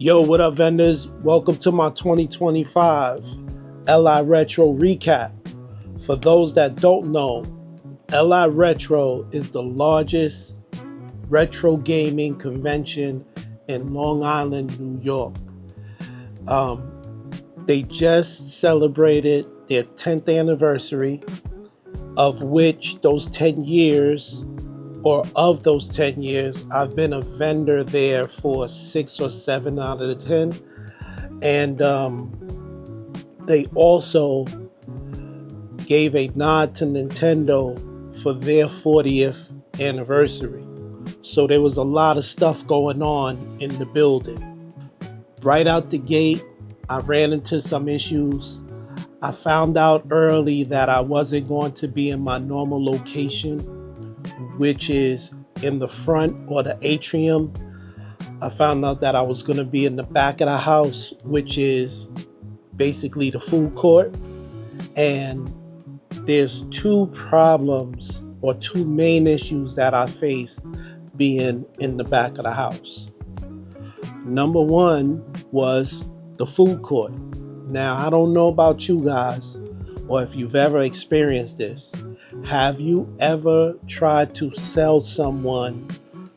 Yo, what up, vendors? Welcome to my 2025 Liretro recap. For those that don't know, Liretro is the largest retro gaming convention in Long Island, New York. They just celebrated their 10th anniversary, of which those 10 years, or of those 10 years, I've been a vendor there for 6 or 7 out of the 10. And they also gave a nod to Nintendo for their 40th anniversary. So there was a lot of stuff going on in the building. Right out the gate, I ran into some issues. I found out early that I wasn't going to be in my normal location, which is in the front or the atrium. I found out that I was going to be in the back of the house, which is basically the food court. And there's two problems or two main issues that I faced being in the back of the house. Number one was the food court. Now, I don't know about you guys or if you've ever experienced this. Have you ever tried to sell someone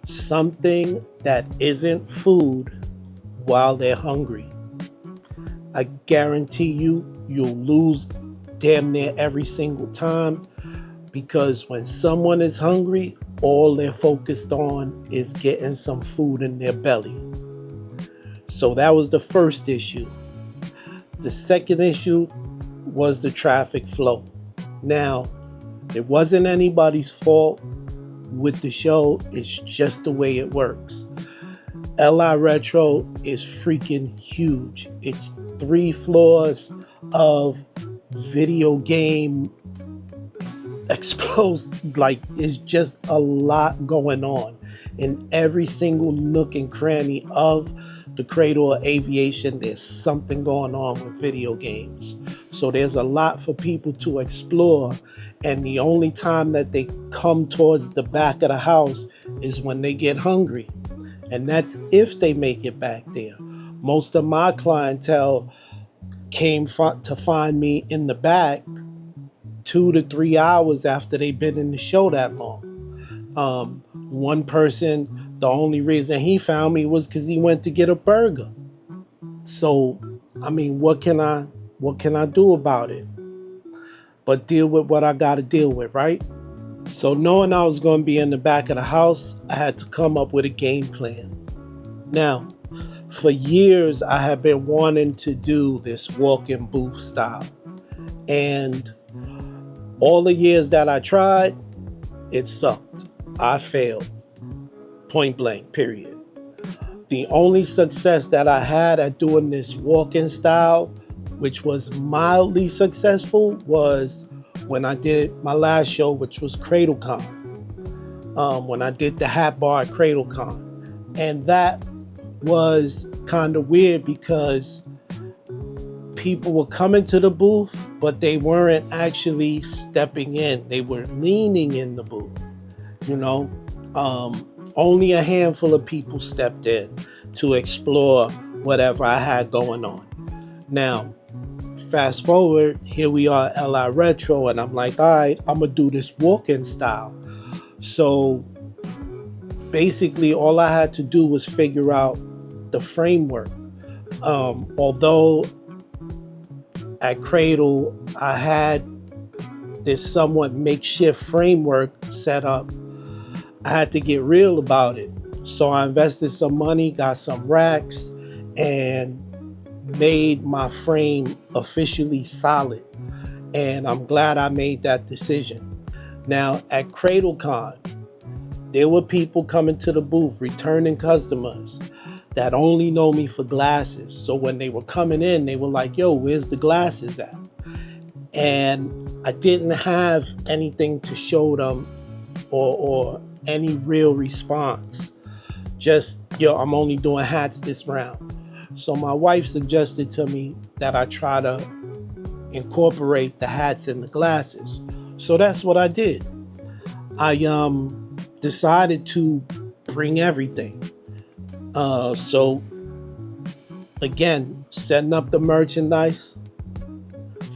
something that isn't food while they're hungry? I guarantee you'll lose damn near every single time, because when someone is hungry, all they're focused on is getting some food in their belly. So that was the first issue. The second issue was the traffic flow. Now, it wasn't anybody's fault with the show. It's just the way it works. Liretro is freaking huge. It's 3 floors of video game exposed. Like, it's just a lot going on in every single nook and cranny of the Cradle of Aviation. There's something going on with video games. So there's a lot for people to explore, and the only time that they come towards the back of the house is when they get hungry. And that's if they make it back there. Most of my clientele came to find me in the back 2 to 3 hours after they've been in the show that long. One person, the only reason he found me was because he went to get a burger. So, I mean, what can I do about it? But deal with what I got to deal with, right? So knowing I was going to be in the back of the house, I had to come up with a game plan. Now, for years, I have been wanting to do this walk-in booth style. And all the years that I tried, it sucked. I failed. Point blank, period. The only success that I had at doing this walk-in style, which was mildly successful, was when I did my last show, which was CradleCon. When I did the hat bar at CradleCon. And that was kind of weird because people were coming to the booth, but they weren't actually stepping in. They were leaning in the booth. Only a handful of people stepped in to explore whatever I had going on. Now, fast forward, here we are at Liretro, and I'm like, all right, I'm going to do this walk-in style. So basically, all I had to do was figure out the framework. Although at Cradle, I had this somewhat makeshift framework set up, I had to get real about it. So I invested some money, got some racks, and made my frame officially solid. And I'm glad I made that decision. Now, at CradleCon, there were people coming to the booth, returning customers that only know me for glasses. So when they were coming in, they were like, yo, where's the glasses at? And I didn't have anything to show them or any real response. Just, yo, I'm only doing hats this round. So my wife suggested to me that I try to incorporate the hats and the glasses. So that's what I did. I decided to bring everything. So Again, setting up the merchandise,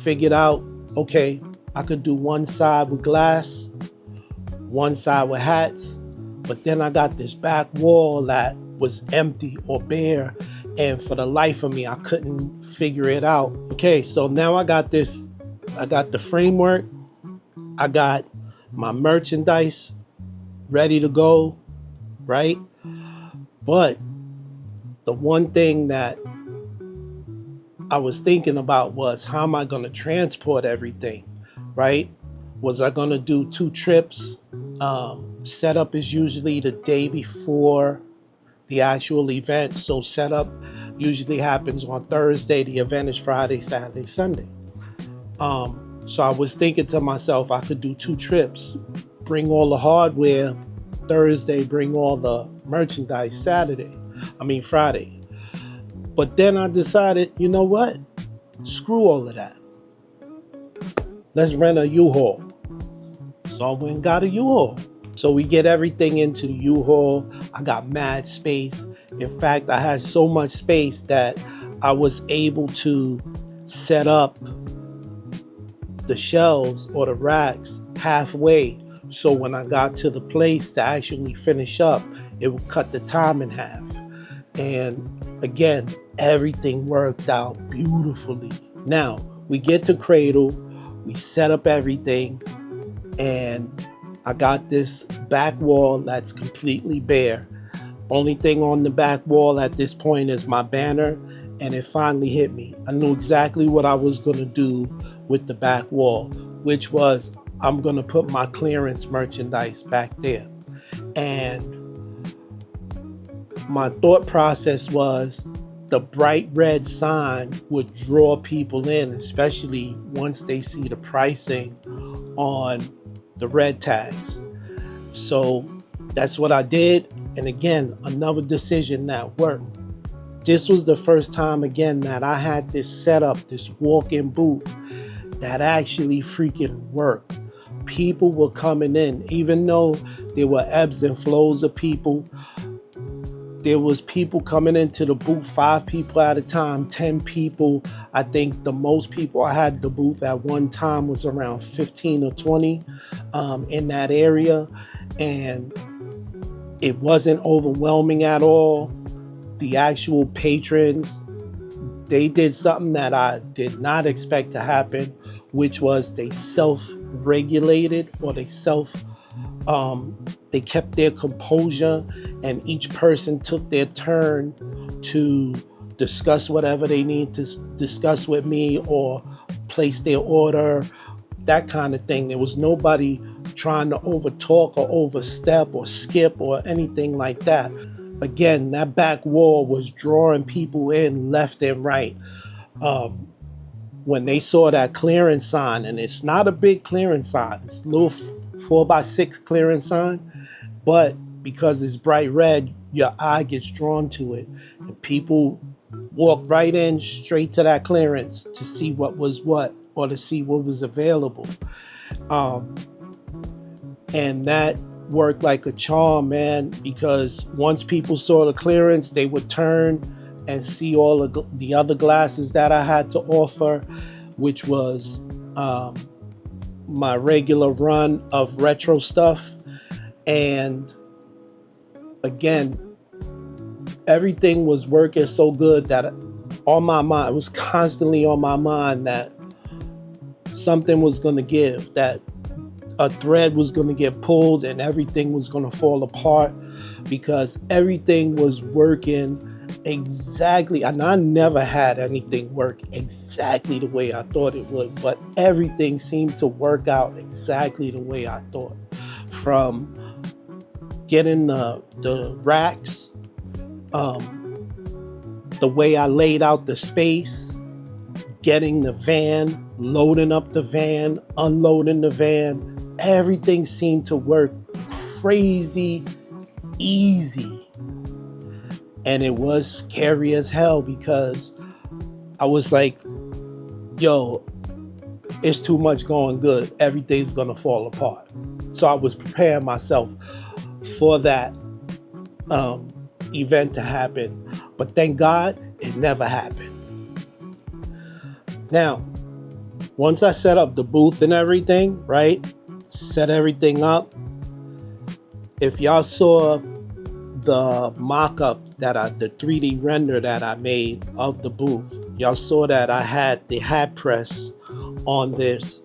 figured out, okay, I could do one side with glass, one side with hats, but then I got this back wall that was empty or bare, and for the life of me, I couldn't figure it out. Okay, so now I got this, I got the framework, I got my merchandise ready to go, right? But the one thing that I was thinking about was, how am I going to transport everything, right? Was I going to do 2 trips? Setup is usually the day before the actual event. So setup usually happens on Thursday. The event is Friday, Saturday, Sunday. So I was thinking to myself, I could do 2 trips, bring all the hardware Thursday, bring all the merchandise Friday. But then I decided, you know what? Screw all of that. Let's rent a U-Haul. So I went and got a U-Haul. So we get everything into the U-Haul. I got mad space. In fact, I had so much space that I was able to set up the shelves or the racks halfway. So when I got to the place to actually finish up, it would cut the time in half. And again, everything worked out beautifully. Now, we get to Cradle, we set up everything, and I got this back wall that's completely bare. Only thing on the back wall at this point is my banner, and it finally hit me. I knew exactly what I was going to do with the back wall, which was, I'm going to put my clearance merchandise back there. And my thought process was, the bright red sign would draw people in, especially once they see the pricing on the red tags. So that's what I did. And again, another decision that worked. This was the first time again that I had this setup, this walk-in booth that actually freaking worked. People were coming in, even though there were ebbs and flows of people. There was people coming into the booth, 5 people at a time, 10 people. I think the most people I had at the booth at one time was around 15 or 20 in that area. And it wasn't overwhelming at all. The actual patrons, they did something that I did not expect to happen, which was they self-regulated, or they kept their composure, and each person took their turn to discuss whatever they need to discuss with me, or place their order, that kind of thing. There was nobody trying to overtalk or overstep or skip or anything like that. Again, that back wall was drawing people in left and right. When they saw that clearance sign, and it's not a big clearance sign, it's a little 4x6 clearance sign, but because it's bright red, your eye gets drawn to it, and people walk right in straight to that clearance to see what was what, or to see what was available. And that worked like a charm, man, because once people saw the clearance, they would turn and see all of the other glasses that I had to offer, which was my regular run of retro stuff. And again, everything was working so good that on my mind, it was constantly on my mind that something was going to give, that a thread was going to get pulled and everything was going to fall apart, because everything was working exactly. And I never had anything work exactly the way I thought it would, but everything seemed to work out exactly the way I thought. From getting the racks, the way I laid out the space, getting the van, loading up the van, unloading the van, everything seemed to work crazy easy. And it was scary as hell, because I was like, yo, it's too much going good. Everything's going to fall apart. So I was preparing myself for that event to happen. But thank God It never happened. Now, once I set up the booth and everything, right? Set everything up. If y'all saw the mock-up the 3D render that I made of the booth, y'all saw that I had the hat press on this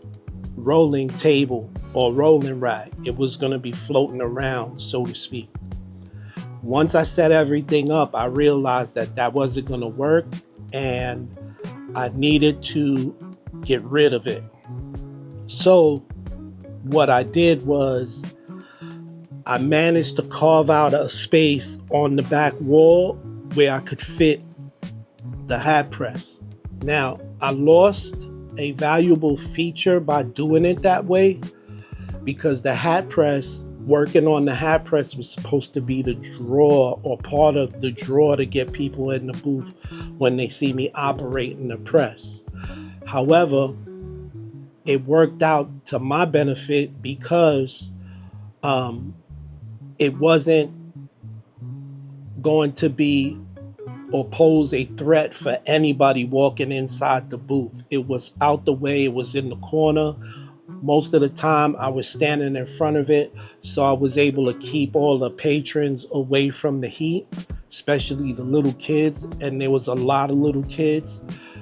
rolling table or rolling rack. It was going to be floating around, so to speak. Once I set everything up, I realized that wasn't going to work, and I needed to get rid of it. So what I did was I managed to carve out a space on the back wall where I could fit the hat press. Now, I lost a valuable feature by doing it that way, because the hat press, working on the hat press, was supposed to be the draw, or part of the draw, to get people in the booth when they see me operating the press. However, it worked out to my benefit because it wasn't going to be or pose a threat for anybody walking inside the booth. It was out the way. It was in the corner. Most of the time I was standing in front of it, so I was able to keep all the patrons away from the heat, especially the little kids. And there was a lot of little kids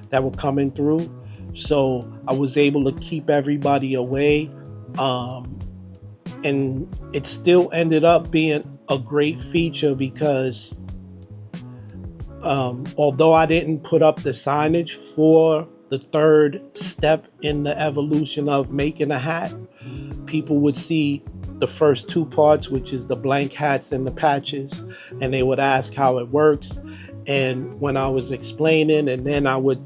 that were coming through. So I was able to keep everybody away. And it still ended up being a great feature because although I didn't put up the signage for the third step in the evolution of making a hat, people would see the first two parts, which is the blank hats and the patches, and they would ask how it works. And when I was explaining, and then I would,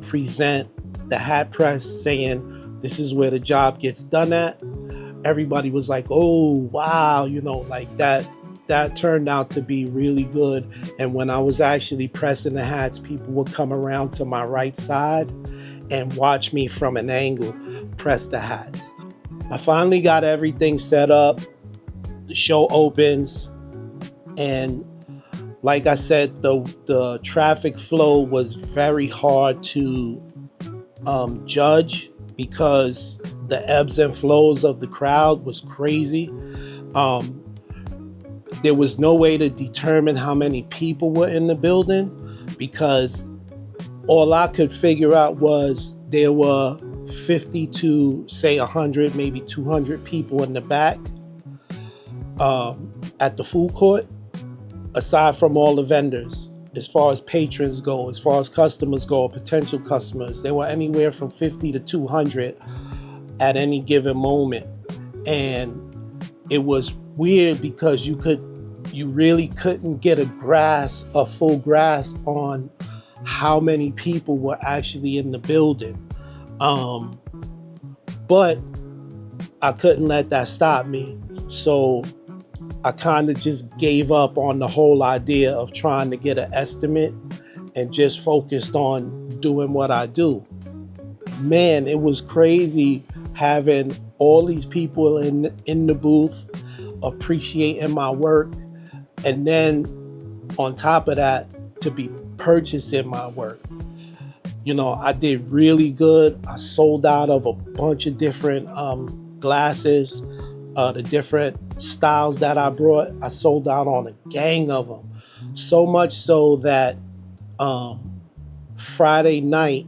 present the hat press saying, this is where the job gets done at, everybody was like, oh, wow, that turned out to be really good. And when I was actually pressing the hats, people would come around to my right side and watch me from an angle press the hats. I finally got everything set up. The show opens, and like I said, the traffic flow was very hard to judge because the ebbs and flows of the crowd was crazy. There was no way to determine how many people were in the building, because all I could figure out was there were 50 to say 100, maybe 200 people in the back at the food court, aside from all the vendors. As far as patrons go, as far as customers go, potential customers, there were anywhere from 50 to 200 at any given moment. And it was weird because you really couldn't get a full grasp on how many people were actually in the building. But I couldn't let that stop me. So I kind of just gave up on the whole idea of trying to get an estimate and just focused on doing what I do. Man, it was crazy having all these people in the booth appreciating my work, and then on top of that, to be purchasing my work. I did really good. I sold out of a bunch of different glasses, the different styles that I brought. I sold out on a gang of them. So much so that Friday night,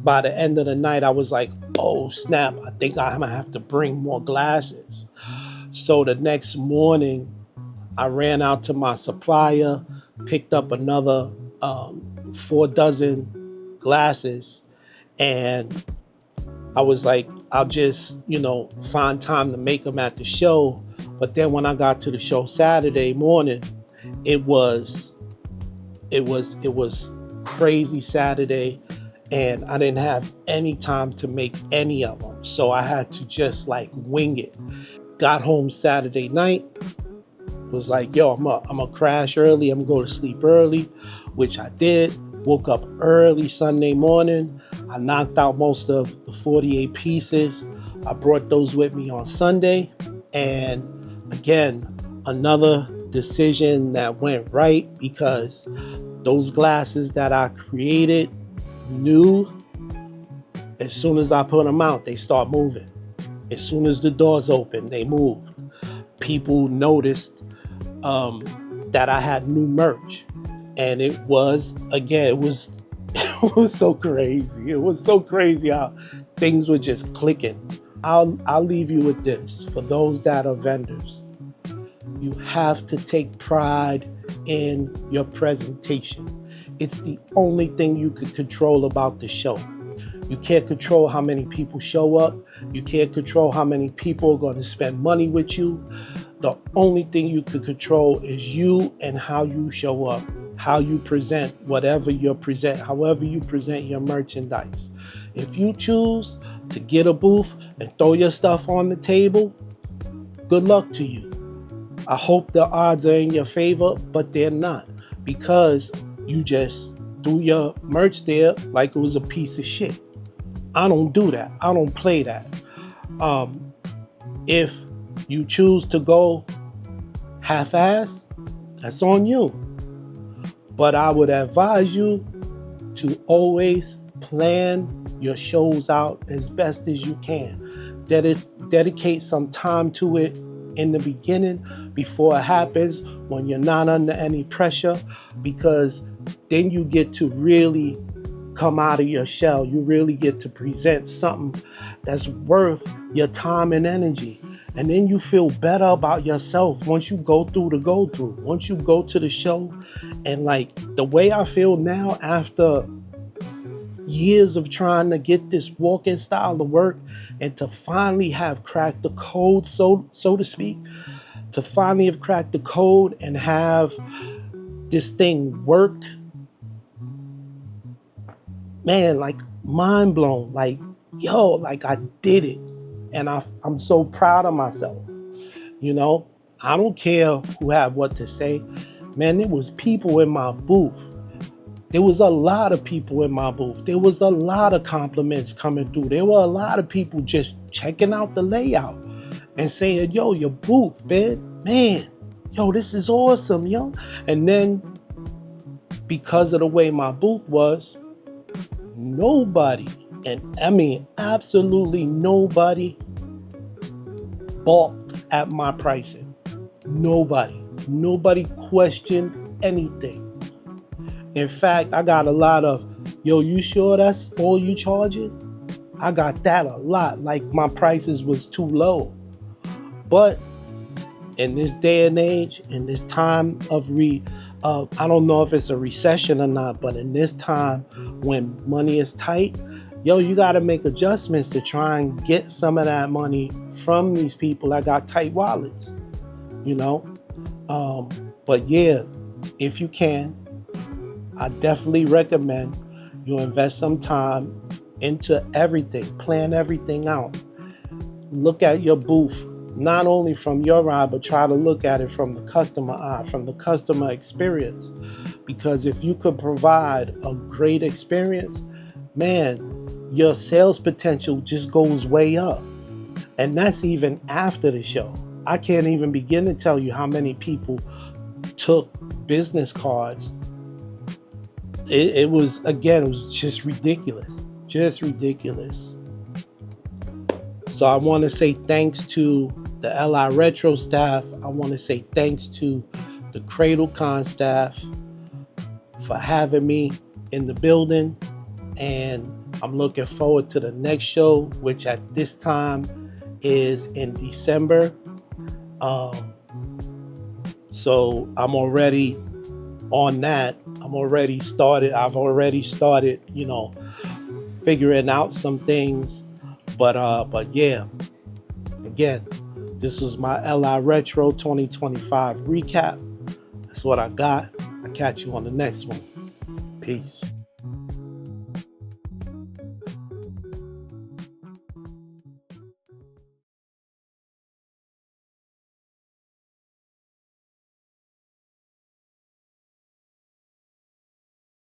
by the end of the night, I was like, oh snap, I think I'm gonna have to bring more glasses. So the next morning, I ran out to my supplier, picked up another 4 dozen glasses, and I was like, I'll just, find time to make them at the show. But then when I got to the show Saturday morning, it was crazy Saturday, and I didn't have any time to make any of them. So I had to just wing it. Got home Saturday night, was like, yo, I'm gonna crash early. I'm gonna go to sleep early, which I did. Woke up early Sunday morning. I knocked out most of the 48 pieces. I brought those with me on Sunday. And again, another decision that went right, because those glasses that I created knew as soon as I put them out, they start moving. As soon as the doors open, they moved. People noticed that I had new merch, and it was, again, it was it was so crazy. It was so crazy how things were just clicking. I'll leave you with this. For those that are vendors, you have to take pride in your presentation. It's the only thing you can control about the show. You can't control how many people show up. You can't control how many people are going to spend money with you. The only thing you can control is you and how you show up, how you present whatever you present, however you present your merchandise. If you choose to get a booth and throw your stuff on the table, good luck to you. I hope the odds are in your favor, but they're not, because you just threw your merch there like it was a piece of shit. I don't do that. I don't play that. If you choose to go half-ass, that's on you. But I would advise you to always plan your shows out as best as you can. Dedicate some time to it in the beginning before it happens, when you're not under any pressure, because then you get to really come out of your shell. You really get to present something that's worth your time and energy. And then you feel better about yourself once you go through the go-through. Once you go to the show, and like the way I feel now after years of trying to get this walk-in style to work, and to finally have cracked the code, so to speak, to finally have cracked the code and have this thing work, man, like mind blown. Like, yo, like I did it. And I'm so proud of myself. You know, I don't care who had what to say. Man, there was people in my booth. There was a lot of people in my booth. There was a lot of compliments coming through. There were a lot of people just checking out the layout and saying, yo, your booth, man, yo, this is awesome, yo. And then because of the way my booth was, nobody, and I mean absolutely nobody, balked at my pricing. Nobody questioned anything. In fact, I got a lot of, yo, you sure that's all you charging? I got that a lot, like my prices was too low. But in this day and age, in this time of I don't know if it's a recession or not, but in this time when money is tight, yo, you got to make adjustments to try and get some of that money from these people that got tight wallets, you know? But yeah, if you can, I definitely recommend you invest some time into everything, plan everything out. Look at your booth, not only from your eye, but try to look at it from the customer eye, from the customer experience. Because if you could provide a great experience, man, your sales potential just goes way up. And that's even after the show. I can't even begin to tell you how many people took business cards. It was just ridiculous. So I want to say thanks to the Liretro staff. I want to say thanks to the CradleCon staff for having me in the building. And I'm looking forward to the next show, which at this time is in December. So I'm already on that. I've already started, figuring out some things. But yeah, again, this was my Liretro 2025 recap. That's what I got. I'll catch you on the next one. Peace.